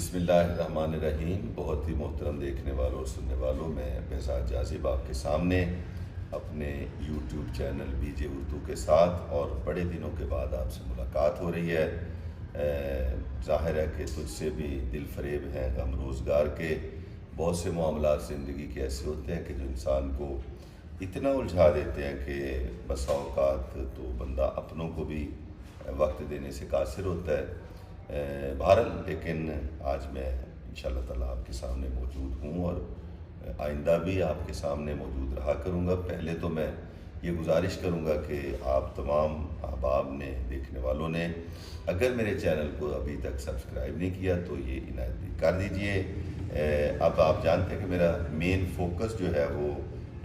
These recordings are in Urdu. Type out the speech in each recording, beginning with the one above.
بسم اللہ الرحمن الرحیم۔ بہت ہی محترم دیکھنے والوں اور سننے والوں، میں بہزاد جاذب آپ کے سامنے اپنے YouTube channel B J Urdu کے ساتھ اور بڑے دنوں کے بعد آپ سے ملاقات ہو رہی ہے۔ ظاہر ہے کہ تجھ سے بھی دل فریب ہیں غم روزگار کے، بہت سے معاملات زندگی کے ایسے ہوتے ہیں کہ جو انسان کو اتنا الجھا دیتے ہیں کہ بسا اوقات تو بندہ اپنوں کو بھی وقت دینے سے قاصر ہوتا ہے۔ بہرحال لیکن آج میں انشاءاللہ تعالیٰ آپ کے سامنے موجود ہوں اور آئندہ بھی آپ کے سامنے موجود رہا کروں گا۔ پہلے تو میں یہ گزارش کروں گا کہ آپ تمام احباب نے، دیکھنے والوں نے، اگر میرے چینل کو ابھی تک سبسکرائب نہیں کیا تو یہ عنایت بھی کر دیجئے۔ اب آپ جانتے ہیں کہ میرا مین فوکس جو ہے وہ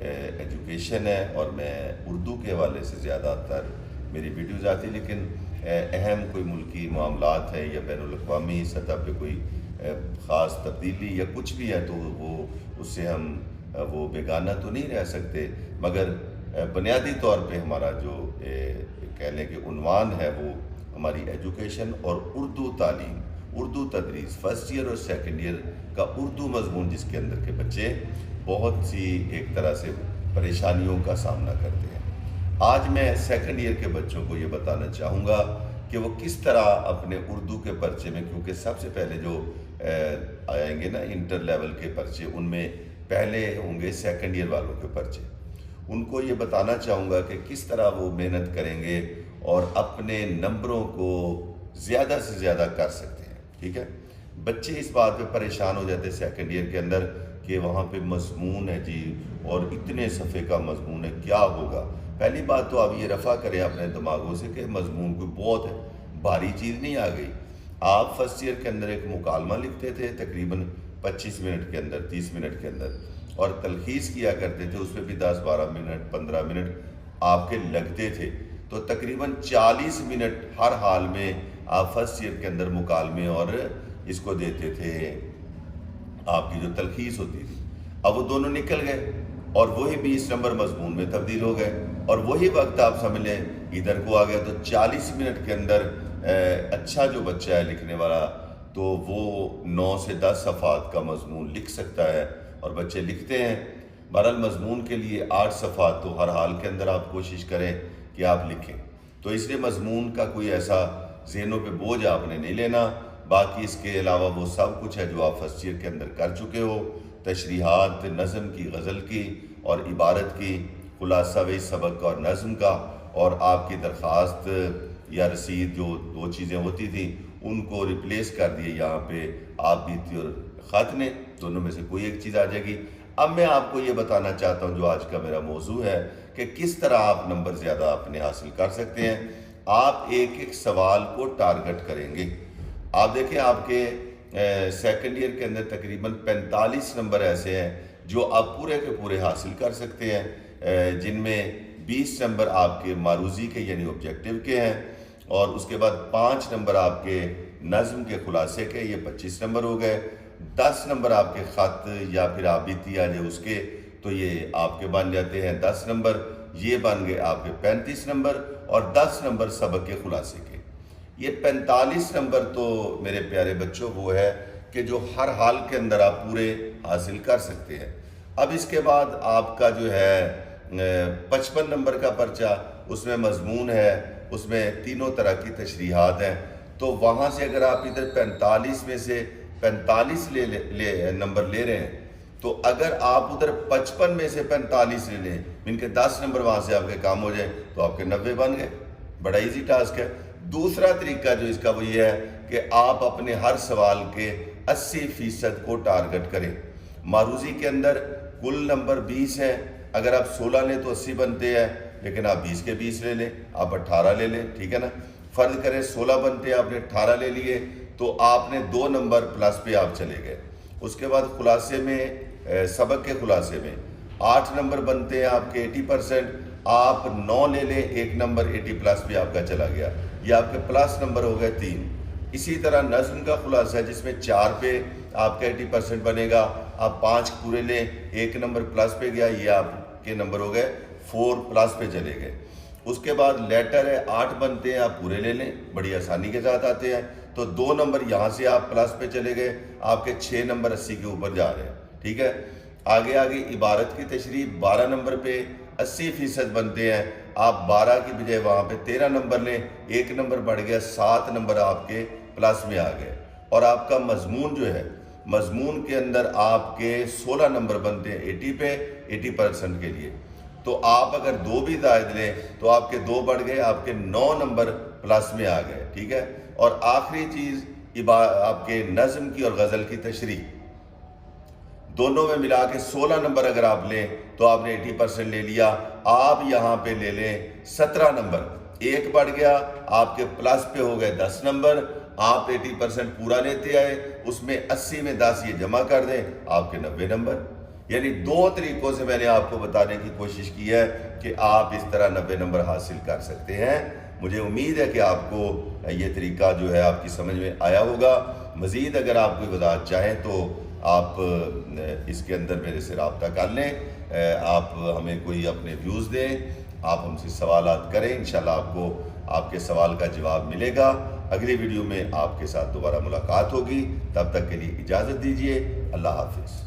ایجوکیشن ہے اور میں اردو کے حوالے سے زیادہ تر میری ویڈیوز آتی، لیکن اہم کوئی ملکی معاملات ہیں یا بین الاقوامی سطح پہ کوئی خاص تبدیلی یا کچھ بھی ہے تو وہ اس سے ہم وہ بیگانہ تو نہیں رہ سکتے، مگر بنیادی طور پہ ہمارا جو کہہ لیں کہ عنوان ہے وہ ہماری ایجوکیشن اور اردو تعلیم، اردو تدریس، فرسٹ ایئر اور سیکنڈ ایئر کا اردو مضمون، جس کے اندر کے بچے بہت سی ایک طرح سے پریشانیوں کا سامنا کرتے ہیں۔ آج میں سیکنڈ ایئر کے بچوں کو یہ بتانا چاہوں گا کہ وہ کس طرح اپنے اردو کے پرچے میں، کیونکہ سب سے پہلے جو آئیں گے نا انٹر لیول کے پرچے، ان میں پہلے ہوں گے سیکنڈ ایئر والوں کے پرچے، ان کو یہ بتانا چاہوں گا کہ کس طرح وہ محنت کریں گے اور اپنے نمبروں کو زیادہ سے زیادہ کر سکتے ہیں۔ ٹھیک ہے، بچے اس بات پہ پریشان ہو جاتے ہیں سیکنڈ ایئر کے اندر کہ وہاں پہ مضمون ہے جی اور اتنے صفحے کا مضمون ہے، کیا ہوگا۔ پہلی بات تو آپ یہ رفع کریں اپنے دماغوں سے کہ مضمون کوئی بہت بھاری چیز نہیں آ گئی۔ آپ فرسٹ ایئر کے اندر ایک مکالمہ لکھتے تھے تقریباً 25 منٹ کے اندر، 30 منٹ کے اندر، اور تلخیص کیا کرتے تھے، اس پہ بھی 10 12 منٹ 15 منٹ آپ کے لگتے تھے، تو تقریباً 40 منٹ ہر حال میں آپ فرسٹ ایئر کے اندر مکالمے اور اس کو دیتے تھے، آپ کی جو تلخیص ہوتی تھی۔ اب وہ دونوں نکل گئے اور وہی 20 نمبر مضمون میں تبدیل ہو گئے، اور وہی وقت آپ سمجھ لیں ادھر کو آ گیا، تو 40 منٹ کے اندر اچھا جو بچہ ہے لکھنے والا تو وہ 9 سے 10 صفحات کا مضمون لکھ سکتا ہے، اور بچے لکھتے ہیں۔ بہرحال مضمون کے لیے 8 صفحات تو ہر حال کے اندر آپ کوشش کریں کہ آپ لکھیں، تو اس لیے مضمون کا کوئی ایسا ذہنوں پہ بوجھ آپ نے نہیں لینا۔ باقی اس کے علاوہ وہ سب کچھ ہے جو آپ فرسٹ ایئر کے اندر کر چکے ہو، تشریحات نظم کی، غزل کی اور عبارت کی، خلاصہ وہی سبق کا اور نظم کا، اور آپ کی درخواست یا رسید جو 2 چیزیں ہوتی تھیں ان کو ریپلیس کر دیے یہاں پہ آپ بیتی اور خط نے، دونوں میں سے کوئی ایک چیز آ جائے گی۔ اب میں آپ کو یہ بتانا چاہتا ہوں جو آج کا میرا موضوع ہے کہ کس طرح آپ نمبر زیادہ اپنے حاصل کر سکتے ہیں۔ آپ ایک ایک سوال کو ٹارگٹ کریں گے۔ آپ دیکھیں آپ کے سیکنڈ ایئر کے اندر تقریباً 45 نمبر ایسے ہیں جو آپ پورے کے پورے حاصل کر سکتے ہیں، جن میں 20 نمبر آپ کے معروضی کے یعنی آبجیکٹیو کے ہیں، اور اس کے بعد 5 نمبر آپ کے نظم کے خلاصے کے، یہ 25 نمبر ہو گئے۔ 10 نمبر آپ کے خط یا پھر آپ بیتی آ جائے اس کے، تو یہ آپ کے بن جاتے ہیں 10 نمبر، یہ بن گئے آپ کے 35 نمبر، اور 10 نمبر سبق کے خلاصے کے۔ یہ 45 نمبر تو میرے پیارے بچوں وہ ہے کہ جو ہر حال کے اندر آپ پورے حاصل کر سکتے ہیں۔ اب اس کے بعد آپ کا جو ہے 55 نمبر کا پرچہ، اس میں مضمون ہے، اس میں تینوں طرح کی تشریحات ہیں، تو وہاں سے اگر آپ ادھر 45 میں سے 45 نمبر لے رہے ہیں، تو اگر آپ ادھر 55 میں سے 45 لے لیں، ان کے 10 نمبر وہاں سے آپ کے کام ہو جائیں، تو آپ کے 90 بن گئے۔ بڑا ایزی ٹاسک ہے۔ دوسرا طریقہ جو اس کا وہ یہ ہے کہ آپ اپنے ہر سوال کے 80% کو ٹارگٹ کریں۔ معروضی کے اندر کل نمبر 20 ہیں، اگر آپ 16 لیں تو 80 بنتے ہیں، لیکن آپ 20 کے 20 لے لیں، آپ 18 لے لیں، ٹھیک ہے نا۔ فرض کریں 16 بنتے ہیں، آپ نے 18 لے لیے، تو آپ نے 2 نمبر پلس پہ آپ چلے گئے۔ اس کے بعد خلاصے میں، سبق کے خلاصے میں 8 نمبر بنتے ہیں آپ کے 80%، آپ 9 لے لیں، 1 نمبر 80 پلس پہ آپ کا چلا گیا، یہ آپ کے پلس نمبر ہو گئے 3۔ اسی طرح نظم کا خلاصہ ہے جس میں 4 پہ آپ کا 80% بنے گا، آپ 5 پورے لیں، 1 نمبر پلس پہ گیا، یہ آپ کے نمبر ہو گئے 4 پلس پہ چلے گئے۔ اس کے بعد لیٹر ہے، 8 بنتے ہیں، آپ پورے لے لیں، بڑی آسانی کے ساتھ آتے ہیں، تو 2 نمبر یہاں سے آپ پلس پہ چلے گئے، آپ کے 6 نمبر 80 کے اوپر جا رہے ہیں، ٹھیک ہے۔ آگے عبارت کی تشریح 12 نمبر پہ 80% بنتے ہیں، آپ 12 کی بجائے وہاں پہ 13 نمبر لیں، 1 نمبر بڑھ گیا، 7 نمبر آپ کے پلس میں آ گئے۔ اور آپ کا مضمون جو ہے، مضمون کے اندر آپ کے 16 نمبر بنتے ہیں 80 پہ، 80% کے لیے، تو آپ اگر 2 بھی زائد لیں تو آپ کے 2 بڑھ گئے، آپ کے 9 نمبر پلس میں آ گئے، ٹھیک ہے۔ اور آخری چیز آپ کے نظم کی اور غزل کی تشریح، دونوں میں ملا کے 16 نمبر اگر آپ لیں تو آپ نے 80% لے لیا۔ آپ یہاں پہ لے لیں 17 نمبر، 1 بڑھ گیا، آپ کے پلس پہ ہو گئے 10 نمبر، آپ 80% پورا لیتے آئے، اس میں 80 میں 10 یہ جمع کر دیں، آپ کے 90 نمبر۔ یعنی 2 طریقوں سے میں نے آپ کو بتانے کی کوشش کی ہے کہ آپ اس طرح 90 نمبر حاصل کر سکتے ہیں۔ مجھے امید ہے کہ آپ کو یہ طریقہ جو ہے آپ کی سمجھ میں آیا ہوگا۔ مزید اگر آپ کوئی وضاحت چاہیں تو آپ اس کے اندر میرے سے رابطہ کر لیں، آپ ہمیں کوئی اپنے ویوز دیں، آپ ہم سے سوالات کریں، انشاءاللہ آپ کو آپ کے سوال کا جواب ملے گا۔ اگلی ویڈیو میں آپ کے ساتھ دوبارہ ملاقات ہوگی، تب تک کے لیے اجازت دیجیے، اللہ حافظ۔